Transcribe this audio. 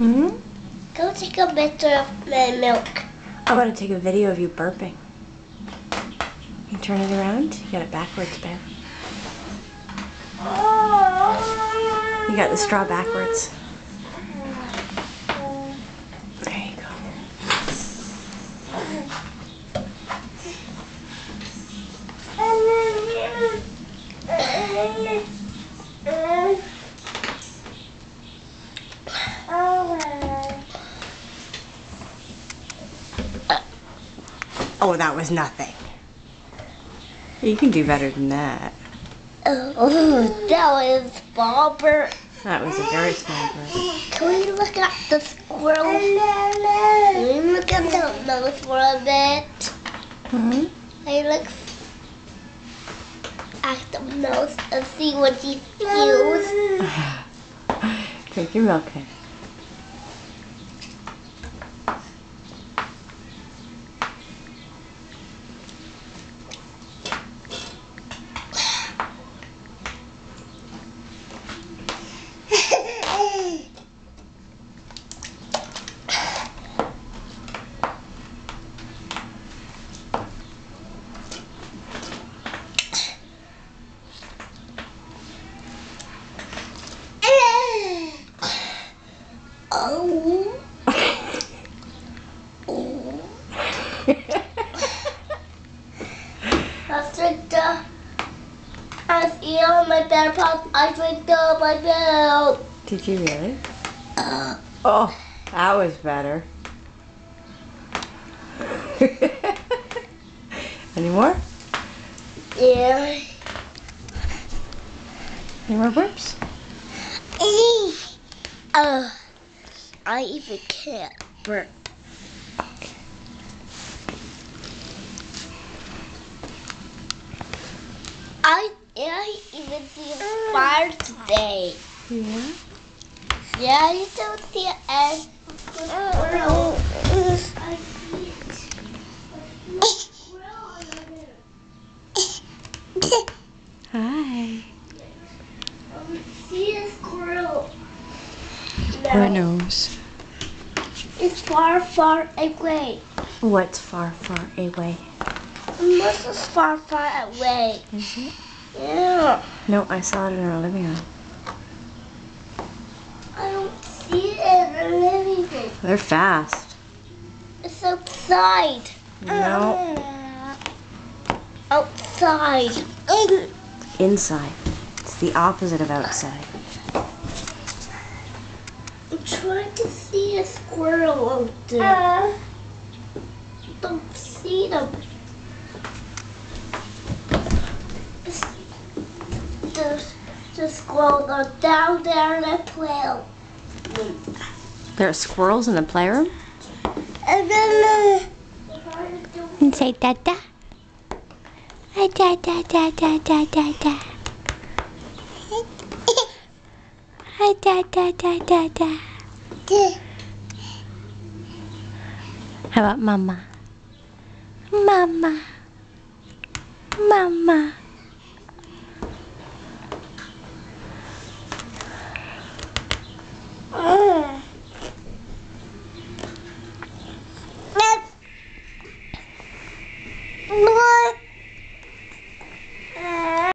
Hmm? Go take a picture of my milk. I want to take a video of you burping. You turn it around. You got it backwards, Bear. You got the straw backwards. There you go. Oh, that was nothing. You can do better than that. Oh, that was small bird. That was a very small bird. Can we look at the squirrel? Can we look at the nose for a bit? Hmm? I look at the nose and see what he feels. Drink your milk then. Oh. Oh. I see on my bear paws. I drank up my milk. Did you really? Oh, that was better. Any more? Yeah. Any more burps? I even can't burp. Okay. I even see a fire today. Yeah? Yeah, I don't see an egg. Squirrel. I see it. I see a squirrel under there. Hi. See a squirrel. Who knows? It's far, far away. What's far, far away? This is far, far away. Is it? Yeah. No, I saw it in our living room. I don't see it in the living room. They're fast. It's outside. No. Outside. Inside. It's the opposite of outside. I'm trying to see a squirrel out there. Don't see them. The squirrels are down there in the playroom. There are squirrels in the playroom? And then And say da-da. Da-da-da-da-da-da-da. Da-da-da-da-da. How about mama? Mama. Mama.